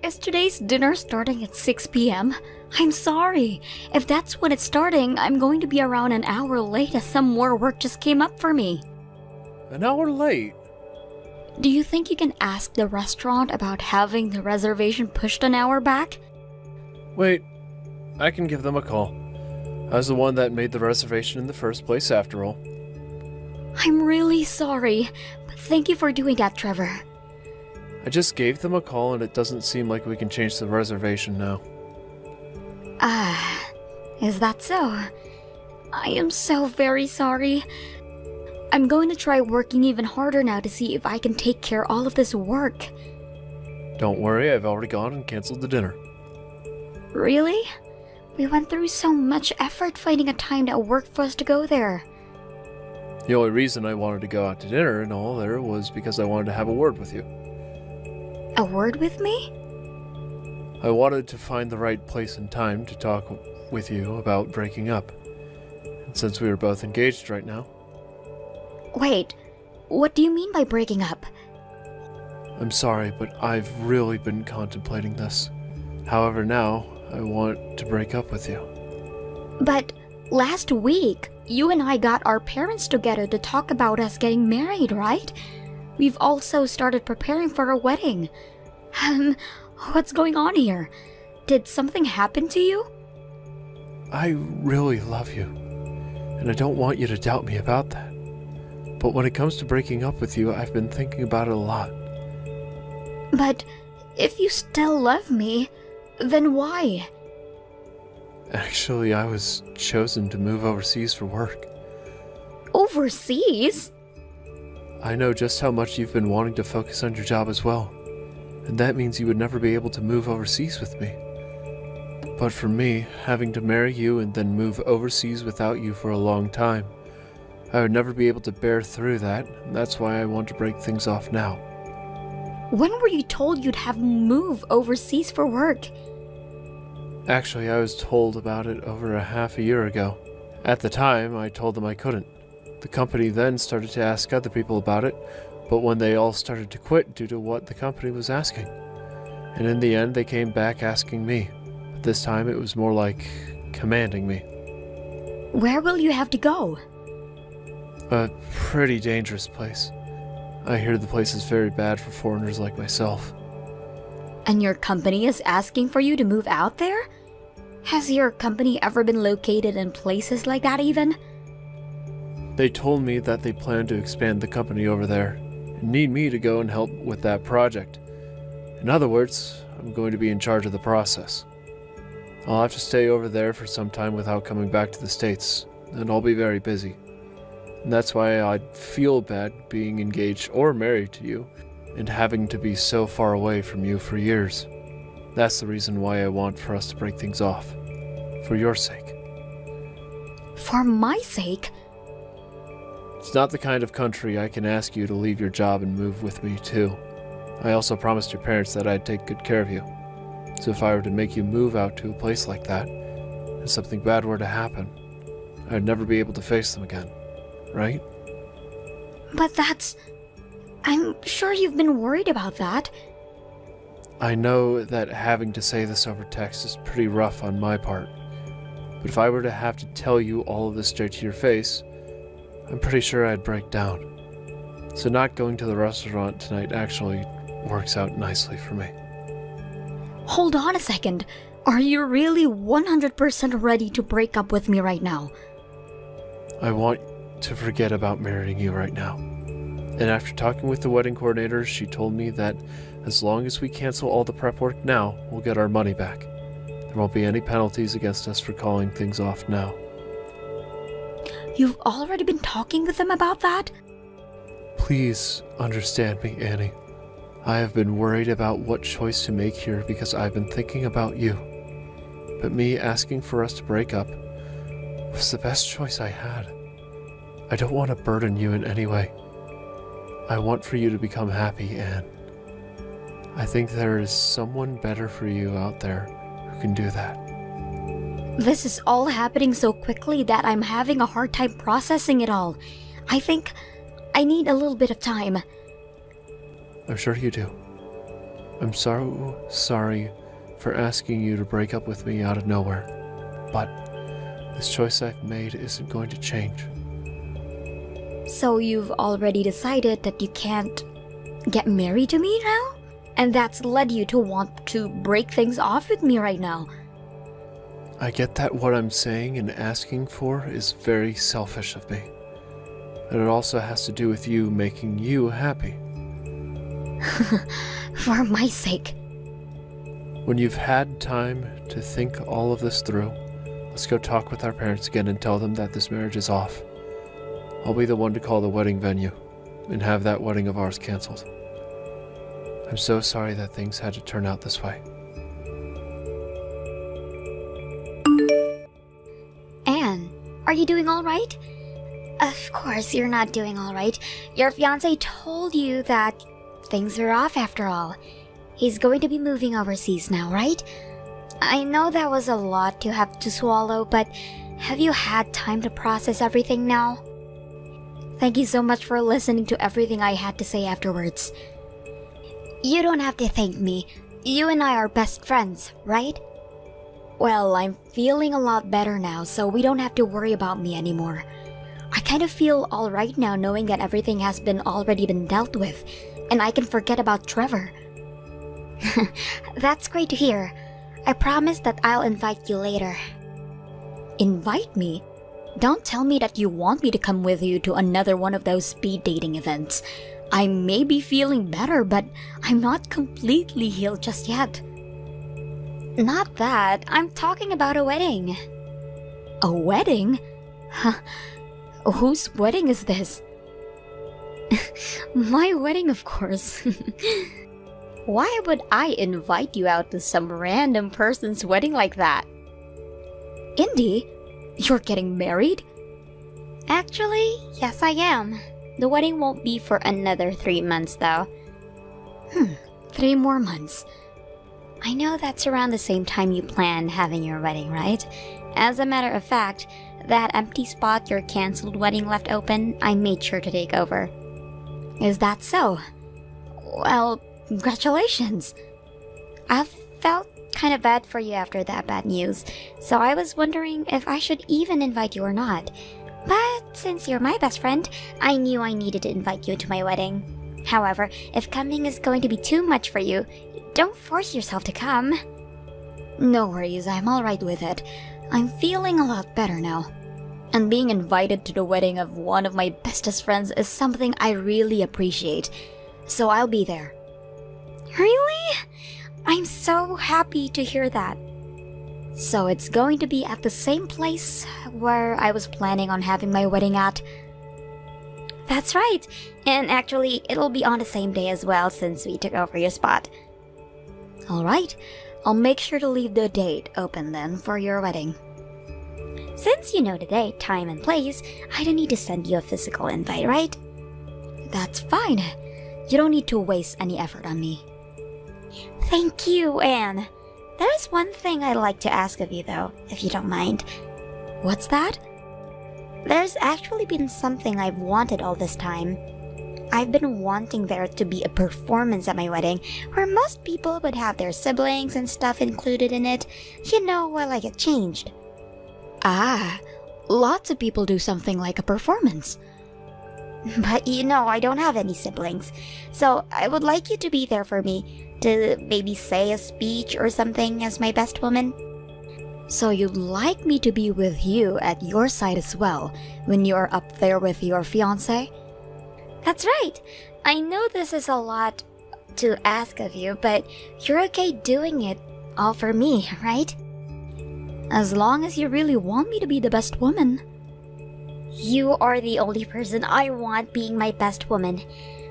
Is today's dinner starting at 6 p.m.? I'm sorry. If that's when it's starting, I'm going to be around an hour late as some more work just came up for me. An hour late? Do you think you can ask the restaurant about having the reservation pushed an hour back? Wait, I can give them a call. I was the one that made the reservation in the first place, after all. I'm really sorry, but thank you for doing that, Trevor. I just gave them a call and it doesn't seem like we can change the reservation now. Is that so? I am so very sorry. I'm going to try working even harder now to see if I can take care of all of this work. Don't worry, I've already gone and canceled the dinner. Really? We went through so much effort finding a time that worked for us to go there. The only reason I wanted to go out to dinner and all there was because I wanted to have a word with you. A word with me? I wanted to find the right place and time to talk with you about breaking up. And since we are both engaged right now... Wait, what do you mean by breaking up? I'm sorry, but I've really been contemplating this. However, now, I want to break up with you. But last week, you and I got our parents together to talk about us getting married, right? We've also started preparing for a wedding. What's going on here? Did something happen to you? I really love you, and I don't want you to doubt me about that. But when it comes to breaking up with you, I've been thinking about it a lot. But if you still love me, then why? Actually, I was chosen to move overseas for work. Overseas? I know just how much you've been wanting to focus on your job as well, and that means you would never be able to move overseas with me. But for me, having to marry you and then move overseas without you for a long time, I would never be able to bear through that, and that's why I want to break things off now. When were you told you'd have move overseas for work? Actually, I was told about it over a half a year ago. At the time, I told them I couldn't. The company then started to ask other people about it, but when they all started to quit due to what the company was asking. And in the end, they came back asking me. But this time, it was more like commanding me. Where will you have to go? A pretty dangerous place. I hear the place is very bad for foreigners like myself. And your company is asking for you to move out there? Has your company ever been located in places like that even? They told me that they plan to expand the company over there and need me to go and help with that project. In other words, I'm going to be in charge of the process. I'll have to stay over there for some time without coming back to the States, and I'll be very busy. And that's why I'd feel bad being engaged or married to you and having to be so far away from you for years. That's the reason why I want for us to break things off. For your sake. For my sake? It's not the kind of country I can ask you to leave your job and move with me too. I also promised your parents that I'd take good care of you. So if I were to make you move out to a place like that, and something bad were to happen, I'd never be able to face them again. Right? But I'm sure you've been worried about that. I know that having to say this over text is pretty rough on my part. But if I were to have to tell you all of this straight to your face, I'm pretty sure I'd break down. So not going to the restaurant tonight actually works out nicely for me. Hold on a second. Are you really 100% ready to break up with me right now? I want to forget about marrying you right now. And after talking with the wedding coordinator, she told me that as long as we cancel all the prep work now, we'll get our money back. There won't be any penalties against us for calling things off now. You've already been talking with them about that? Please understand me, Annie. I have been worried about what choice to make here because I've been thinking about you. But me asking for us to break up was the best choice I had. I don't want to burden you in any way. I want for you to become happy, Anne. I think there is someone better for you out there who can do that. This is all happening so quickly that I'm having a hard time processing it all. I think I need a little bit of time. I'm sure you do. I'm so sorry for asking you to break up with me out of nowhere, but this choice I've made isn't going to change. So you've already decided that you can't get married to me now? And that's led you to want to break things off with me right now. I get that what I'm saying and asking for is very selfish of me. But it also has to do with you making you happy. For my sake. When you've had time to think all of this through, let's go talk with our parents again and tell them that this marriage is off. I'll be the one to call the wedding venue and have that wedding of ours canceled. I'm so sorry that things had to turn out this way. Anne, are you doing all right? Of course you're not doing all right. Your fiancé told you that things are off after all. He's going to be moving overseas now, right? I know that was a lot to have to swallow, but have you had time to process everything now? Thank you so much for listening to everything I had to say afterwards. You don't have to thank me. You and I are best friends, right? Well, I'm feeling a lot better now, so we don't have to worry about me anymore. I kind of feel alright now knowing that everything has already been dealt with, and I can forget about Trevor. That's great to hear. I promise that I'll invite you later. Invite me? Don't tell me that you want me to come with you to another one of those speed dating events. I may be feeling better, but I'm not completely healed just yet. Not that. I'm talking about a wedding. A wedding? Huh. Whose wedding is this? My wedding, of course. Why would I invite you out to some random person's wedding like that? Indy, you're getting married? Actually, yes I am. The wedding won't be for another 3 months though. 3 more months. I know that's around the same time you plan having your wedding, right? As a matter of fact, that empty spot your cancelled wedding left open, I made sure to take over. Is that so? Well, congratulations. I've felt kind of bad for you after that bad news, so I was wondering if I should even invite you or not. But since you're my best friend, I knew I needed to invite you to my wedding. However, if coming is going to be too much for you, don't force yourself to come. No worries, I'm alright with it. I'm feeling a lot better now. And being invited to the wedding of one of my bestest friends is something I really appreciate. So I'll be there. Really? I'm so happy to hear that. So it's going to be at the same place where I was planning on having my wedding at? That's right. And actually, it'll be on the same day as well since we took over your spot. Alright, I'll make sure to leave the date open then for your wedding. Since you know the date, time, and place, I don't need to send you a physical invite, right? That's fine. You don't need to waste any effort on me. Thank you, Anne. There's one thing I'd like to ask of you, though, if you don't mind. What's that? There's actually been something I've wanted all this time. I've been wanting there to be a performance at my wedding, where most people would have their siblings and stuff included in it, you know, while I get changed. Ah, lots of people do something like a performance. But you know, I don't have any siblings, so I would like you to be there for me, to maybe say a speech or something as my best woman. So you'd like me to be with you at your side as well, when you're up there with your fiancé? That's right! I know this is a lot to ask of you, but you're okay doing it all for me, right? As long as you really want me to be the best woman. You are the only person I want being my best woman.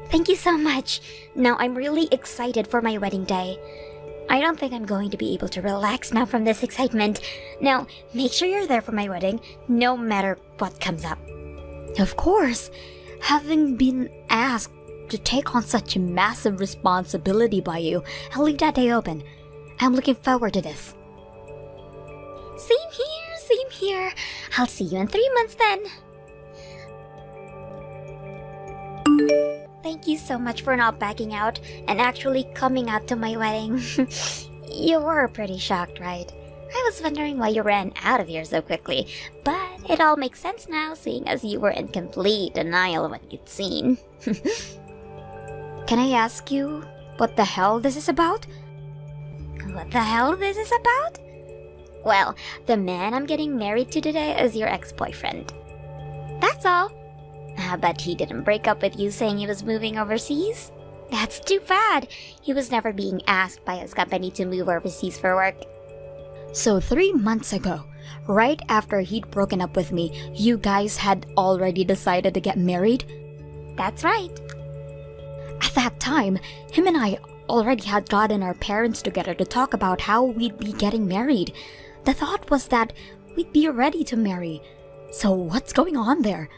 Thank you so much. Now I'm really excited for my wedding day. I don't think I'm going to be able to relax now from this excitement. Now, make sure you're there for my wedding, no matter what comes up. Of course. Having been asked to take on such a massive responsibility by you, I'll leave that day open. I'm looking forward to this. Same here, same here. I'll see you in 3 months then. thank you so much for not backing out and actually coming out to my wedding. You were pretty shocked, right? I was wondering why you ran out of here so quickly, but it all makes sense now, seeing as you were in complete denial of what you'd seen. Can I ask you what the hell this is about? What the hell this is about? Well, the man I'm getting married to today is your ex-boyfriend. That's all. But he didn't break up with you saying he was moving overseas? That's too bad. He was never being asked by his company to move overseas for work. So 3 months ago, right after he'd broken up with me, you guys had already decided to get married? That's right. At that time, him and I already had gotten our parents together to talk about how we'd be getting married. The thought was that we'd be ready to marry. So what's going on there?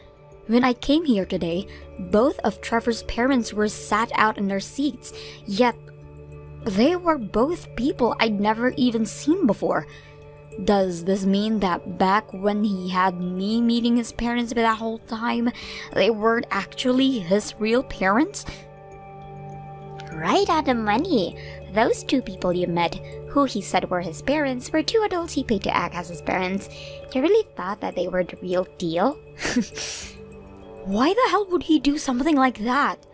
When I came here today, both of Trevor's parents were sat out in their seats, yet they were both people I'd never even seen before. Does this mean that back when he had me meeting his parents that whole time, they weren't actually his real parents? Right on the money. Those two people you met, who he said were his parents, were two adults he paid to act as his parents. You really thought that they were the real deal? Why the hell would he do something like that?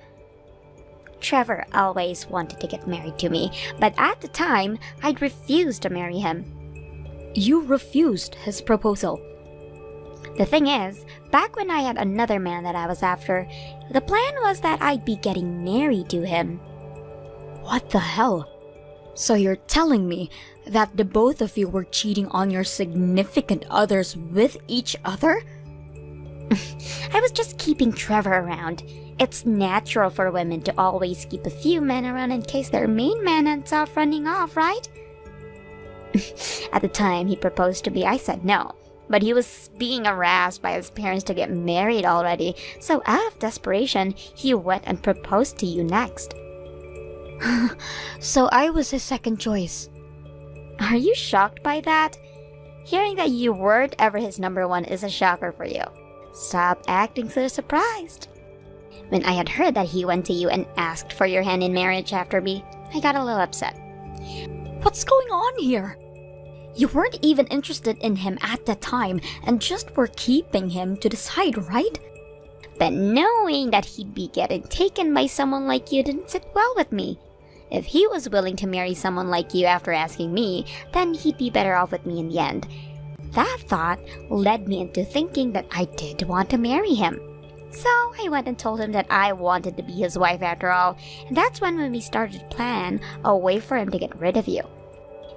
Trevor always wanted to get married to me, but at the time, I'd refused to marry him. You refused his proposal? The thing is, back when I had another man that I was after, the plan was that I'd be getting married to him. What the hell? So you're telling me that the both of you were cheating on your significant others with each other? I was just keeping Trevor around. It's natural for women to always keep a few men around in case their main man ends up running off, right? At the time he proposed to me, I said no. But he was being harassed by his parents to get married already, so out of desperation, he went and proposed to you next. So I was his second choice. Are you shocked by that? Hearing that you weren't ever his number one is a shocker for you. Stop acting so surprised. When I had heard that he went to you and asked for your hand in marriage after me, I got a little upset. What's going on here? You weren't even interested in him at the time and just were keeping him to the side, right? But knowing that he'd be getting taken by someone like you didn't sit well with me. If he was willing to marry someone like you after asking me, then he'd be better off with me in the end. That thought led me into thinking that I did want to marry him. So I went and told him that I wanted to be his wife after all, and that's when we started to plan a way for him to get rid of you.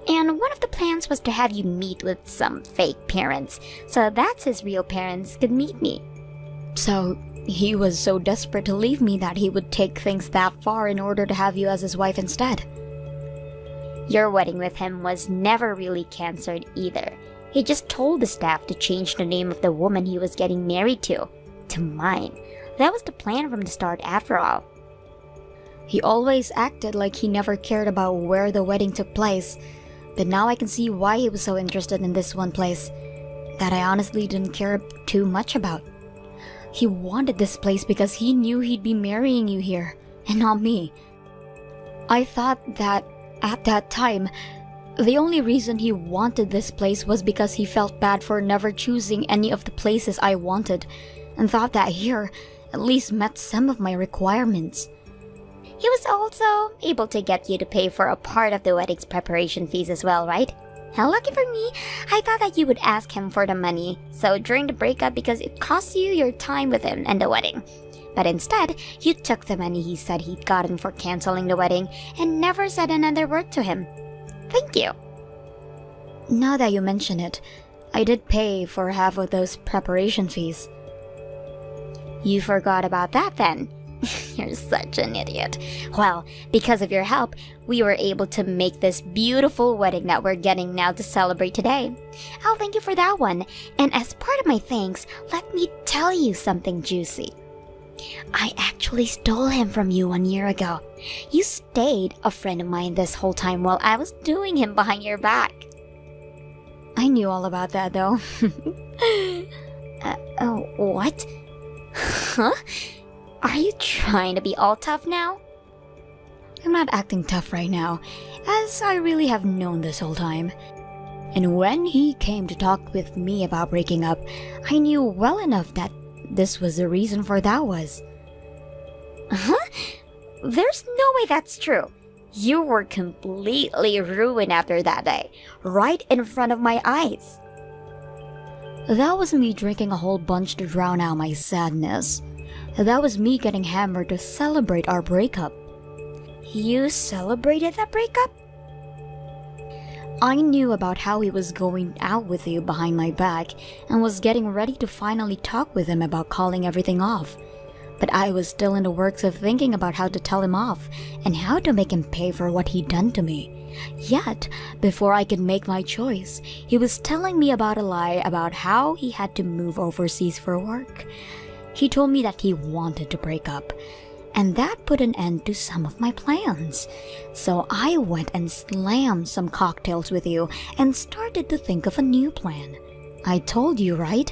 And one of the plans was to have you meet with some fake parents, so that his real parents could meet me. So he was so desperate to leave me that he would take things that far in order to have you as his wife instead. Your wedding with him was never really cancelled either. He just told the staff to change the name of the woman he was getting married to mine. That was the plan from the start after all. He always acted like he never cared about where the wedding took place, but now I can see why he was so interested in this one place that I honestly didn't care too much about. He wanted this place because he knew he'd be marrying you here, and not me. I thought that, at that time, the only reason he wanted this place was because he felt bad for never choosing any of the places I wanted, and thought that here at least met some of my requirements. He was also able to get you to pay for a part of the wedding's preparation fees as well, right? How lucky for me, I thought that you would ask him for the money, so during the breakup because it cost you your time with him and the wedding. But instead, you took the money he said he'd gotten for canceling the wedding and never said another word to him. Thank you. Now that you mention it, I did pay for half of those preparation fees. You forgot about that then? You're such an idiot. Well, because of your help, we were able to make this beautiful wedding that we're getting now to celebrate today. I'll thank you for that one. And as part of my thanks, let me tell you something juicy. I actually stole him from you 1 year ago. You stayed a friend of mine this whole time while I was doing him behind your back. I knew all about that though. Oh, what? Huh? Are you trying to be all tough now? I'm not acting tough right now, as I really have known this whole time. And when he came to talk with me about breaking up, I knew well enough that this was the reason for that was. Huh? There's no way that's true. You were completely ruined after that day, right in front of my eyes. That was me drinking a whole bunch to drown out my sadness. That was me getting hammered to celebrate our breakup. You celebrated that breakup? I knew about how he was going out with you behind my back and was getting ready to finally talk with him about calling everything off. But I was still in the works of thinking about how to tell him off and how to make him pay for what he'd done to me. Yet, before I could make my choice, he was telling me about a lie about how he had to move overseas for work. He told me that he wanted to break up, and that put an end to some of my plans. So I went and slammed some cocktails with you and started to think of a new plan. I told you, right?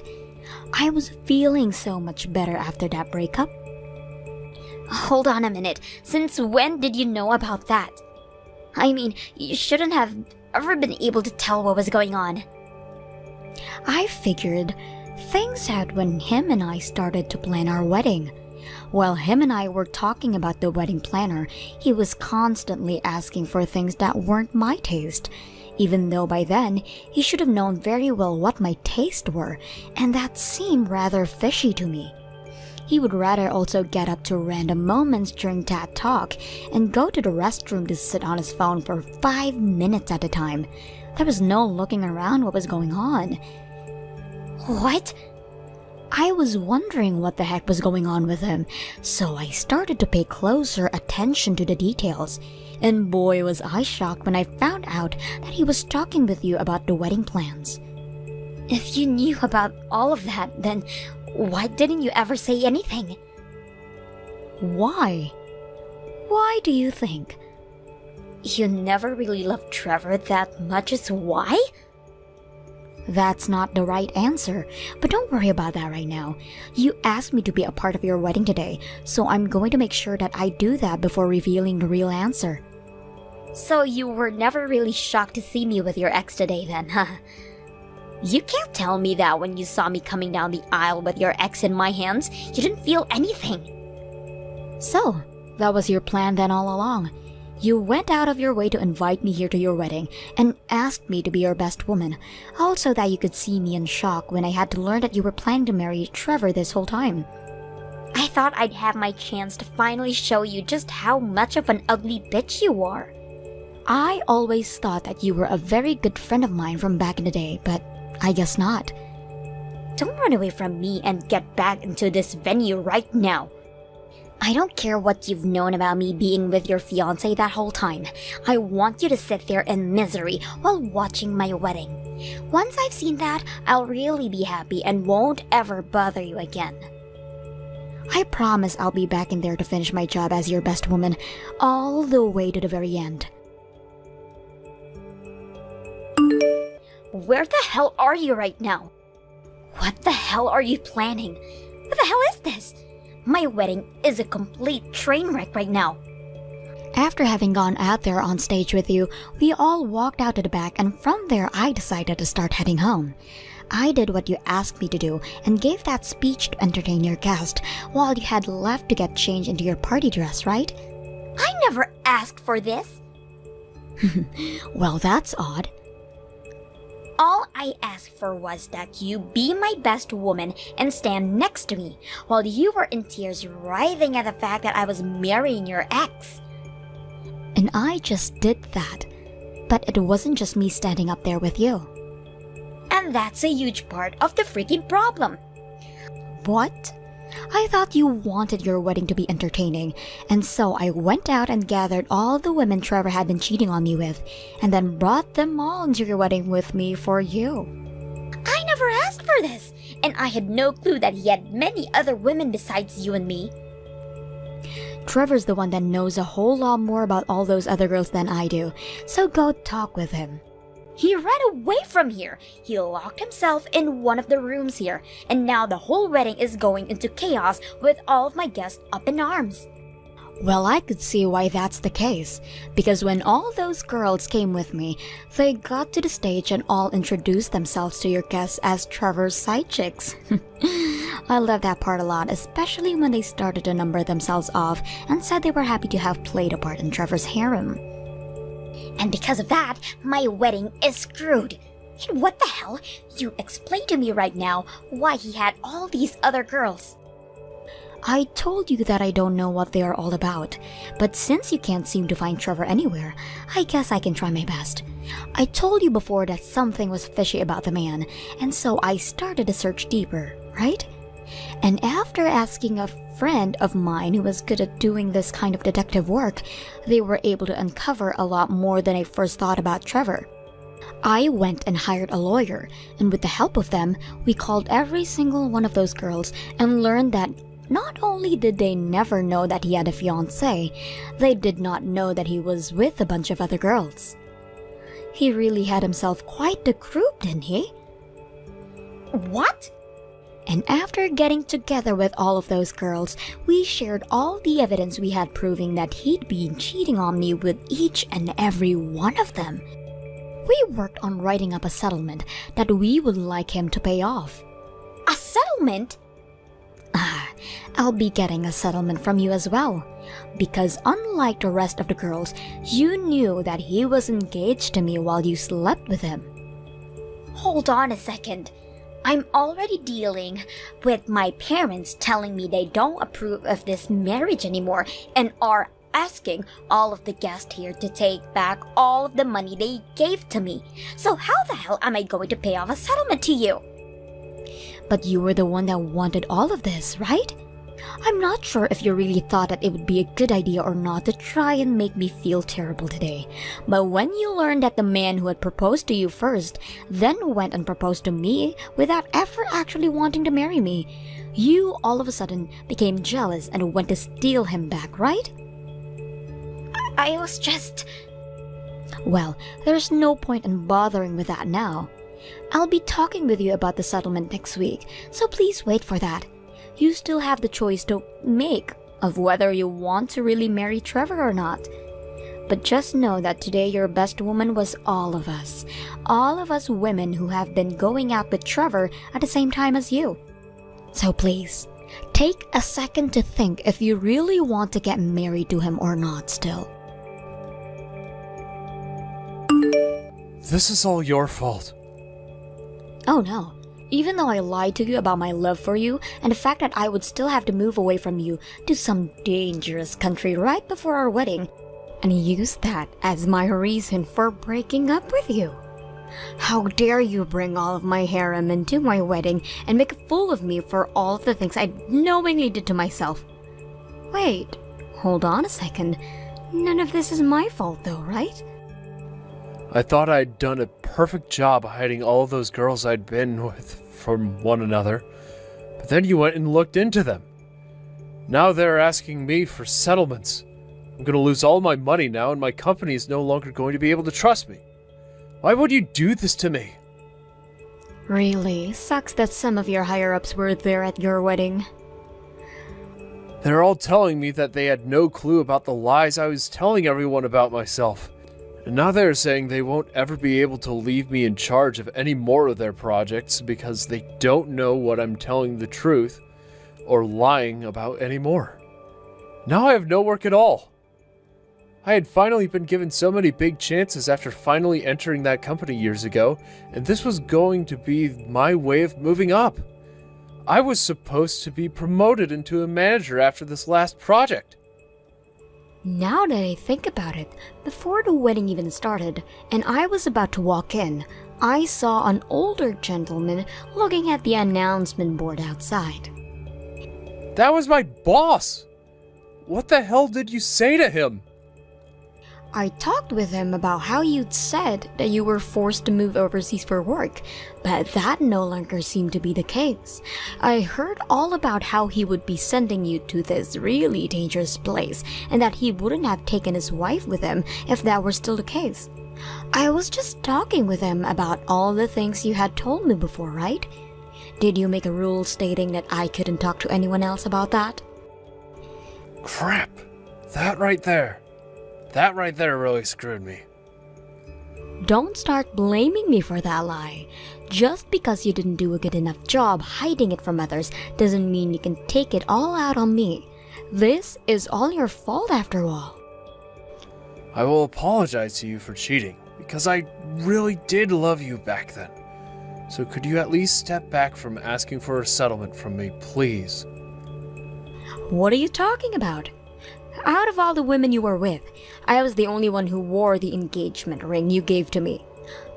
I was feeling so much better after that breakup. Hold on a minute. Since when did you know about that? I mean, you shouldn't have ever been able to tell what was going on. I figured things out when him and I started to plan our wedding. While him and I were talking about the wedding planner, he was constantly asking for things that weren't my taste, even though by then he should have known very well what my tastes were, and that seemed rather fishy to me. He would rather also get up to random moments during that talk and go to the restroom to sit on his phone for 5 minutes at a time. There was no looking around what was going on. What? I was wondering what the heck was going on with him, so I started to pay closer attention to the details. And boy was I shocked when I found out that he was talking with you about the wedding plans. If you knew about all of that, then why didn't you ever say anything? Why? Why do you think? You never really loved Trevor that much is why? That's not the right answer, but don't worry about that right now. You asked me to be a part of your wedding today, so I'm going to make sure that I do that before revealing the real answer. So you were never really shocked to see me with your ex today then, huh? You can't tell me that when you saw me coming down the aisle with your ex in my hands, you didn't feel anything. So, that was your plan then all along. You went out of your way to invite me here to your wedding and asked me to be your best woman, also that you could see me in shock when I had to learn that you were planning to marry Trevor this whole time. I thought I'd have my chance to finally show you just how much of an ugly bitch you are. I always thought that you were a very good friend of mine from back in the day, but I guess not. Don't run away from me and get back into this venue right now. I don't care what you've known about me being with your fiancé that whole time. I want you to sit there in misery while watching my wedding. Once I've seen that, I'll really be happy and won't ever bother you again. I promise I'll be back in there to finish my job as your best woman, all the way to the very end. Where the hell are you right now? What the hell are you planning? What the hell is this? My wedding is a complete train wreck right now. After having gone out there on stage with you, we all walked out to the back, and from there I decided to start heading home. I did what you asked me to do and gave that speech to entertain your guest while you had left to get changed into your party dress, right? I never asked for this. Well, that's odd. All I asked for was that you be my best woman and stand next to me while you were in tears writhing at the fact that I was marrying your ex. And I just did that. But it wasn't just me standing up there with you. And that's a huge part of the freaking problem. What? I thought you wanted your wedding to be entertaining, and so I went out and gathered all the women Trevor had been cheating on me with, and then brought them all into your wedding with me for you. I never asked for this, and I had no clue that he had many other women besides you and me. Trevor's the one that knows a whole lot more about all those other girls than I do, so go talk with him. He ran away from here. He locked himself in one of the rooms here, and now the whole wedding is going into chaos with all of my guests up in arms. Well, I could see why that's the case, because when all those girls came with me, they got to the stage and all introduced themselves to your guests as Trevor's side chicks. I love that part a lot, especially when they started to number themselves off and said they were happy to have played a part in Trevor's harem. And because of that, my wedding is screwed. And what the hell? You explain to me right now why he had all these other girls. I told you that I don't know what they are all about, but since you can't seem to find Trevor anywhere, I guess I can try my best. I told you before that something was fishy about the man, and so I started to search deeper, right? And after asking a friend of mine who was good at doing this kind of detective work, they were able to uncover a lot more than I first thought about Trevor. I went and hired a lawyer, and with the help of them, we called every single one of those girls and learned that not only did they never know that he had a fiancé, they did not know that he was with a bunch of other girls. He really had himself quite the group, didn't he? What? And after getting together with all of those girls, we shared all the evidence we had proving that he'd been cheating on me with each and every one of them. We worked on writing up a settlement that we would like him to pay off. A settlement? I'll be getting a settlement from you as well, because unlike the rest of the girls, you knew that he was engaged to me while you slept with him. Hold on a second. I'm already dealing with my parents telling me they don't approve of this marriage anymore and are asking all of the guests here to take back all of the money they gave to me. So how the hell am I going to pay off a settlement to you? But you were the one that wanted all of this, right? I'm not sure if you really thought that it would be a good idea or not to try and make me feel terrible today. But when you learned that the man who had proposed to you first then went and proposed to me without ever actually wanting to marry me, you all of a sudden became jealous and went to steal him back, right? I was just... Well, there's no point in bothering with that now. I'll be talking with you about the settlement next week, so please wait for that. You still have the choice to make of whether you want to really marry Trevor or not. But just know that today your best woman was all of us women who have been going out with Trevor at the same time as you. So please, take a second to think if you really want to get married to him or not still. This is all your fault. Oh no. Even though I lied to you about my love for you and the fact that I would still have to move away from you to some dangerous country right before our wedding, and use that as my reason for breaking up with you. How dare you bring all of my harem into my wedding and make a fool of me for all of the things I knowingly did to myself. Wait, hold on a second. None of this is my fault though, right? I thought I'd done a perfect job hiding all of those girls I'd been with from one another, but then you went and looked into them. Now they're asking me for settlements. I'm going to lose all my money now, and my company is no longer going to be able to trust me. Why would you do this to me? Really? Sucks that some of your higher-ups were there at your wedding. They're all telling me that they had no clue about the lies I was telling everyone about myself. And now they're saying they won't ever be able to leave me in charge of any more of their projects because they don't know what I'm telling the truth or lying about anymore. Now I have no work at all. I had finally been given so many big chances after finally entering that company years ago, and this was going to be my way of moving up. I was supposed to be promoted into a manager after this last project. Now that I think about it, before the wedding even started, and I was about to walk in, I saw an older gentleman looking at the announcement board outside. That was my boss! What the hell did you say to him? I talked with him about how you'd said that you were forced to move overseas for work, but that no longer seemed to be the case. I heard all about how he would be sending you to this really dangerous place, and that he wouldn't have taken his wife with him if that were still the case. I was just talking with him about all the things you had told me before, right? Did you make a rule stating that I couldn't talk to anyone else about that? Crap. That right there really screwed me. Don't start blaming me for that lie. Just because you didn't do a good enough job hiding it from others doesn't mean you can take it all out on me. This is all your fault after all. I will apologize to you for cheating, because I really did love you back then. So could you at least step back from asking for a settlement from me, please? What are you talking about? Out of all the women you were with, I was the only one who wore the engagement ring you gave to me.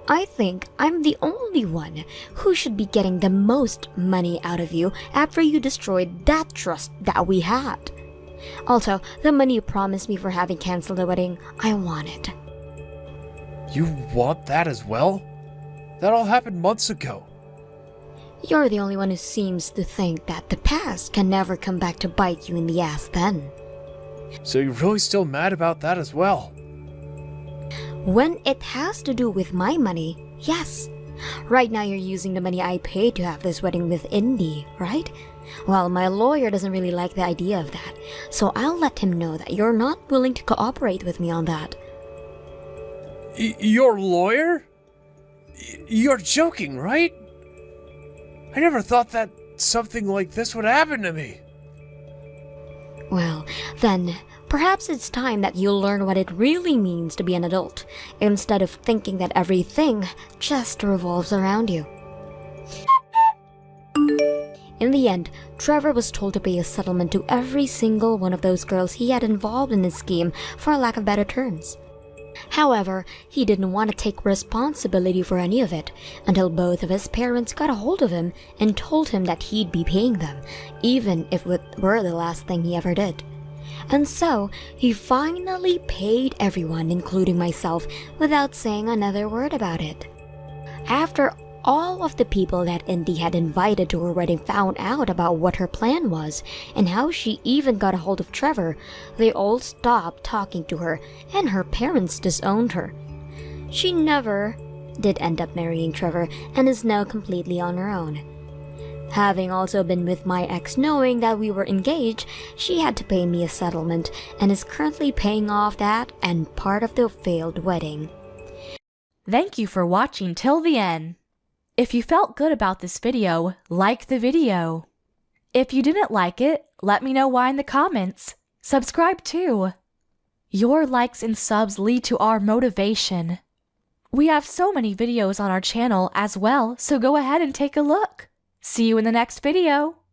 I think I'm the only one who should be getting the most money out of you after you destroyed that trust that we had. Also, the money you promised me for having canceled the wedding, I want it. You want that as well? That all happened months ago. You're the only one who seems to think that the past can never come back to bite you in the ass then. So you're really still mad about that as well? When it has to do with my money, yes. Right now you're using the money I paid to have this wedding with Indy, right? Well, my lawyer doesn't really like the idea of that, so I'll let him know that you're not willing to cooperate with me on that. Your lawyer? You're joking, right? I never thought that something like this would happen to me. Well, then, perhaps it's time that you learn what it really means to be an adult, instead of thinking that everything just revolves around you. In the end, Trevor was told to pay a settlement to every single one of those girls he had involved in his scheme for lack of better terms. However, he didn't want to take responsibility for any of it until both of his parents got a hold of him and told him that he'd be paying them, even if it were the last thing he ever did. And so, he finally paid everyone, including myself, without saying another word about it. After all of the people that Indy had invited to her wedding found out about what her plan was and how she even got a hold of Trevor, they all stopped talking to her and her parents disowned her. She never did end up marrying Trevor and is now completely on her own. Having also been with my ex knowing that we were engaged, she had to pay me a settlement and is currently paying off that and part of the failed wedding. Thank you for watching till the end. If you felt good about this video, like the video. If you didn't like it, let me know why in the comments. Subscribe too. Your likes and subs lead to our motivation. We have so many videos on our channel as well, so go ahead and take a look. See you in the next video.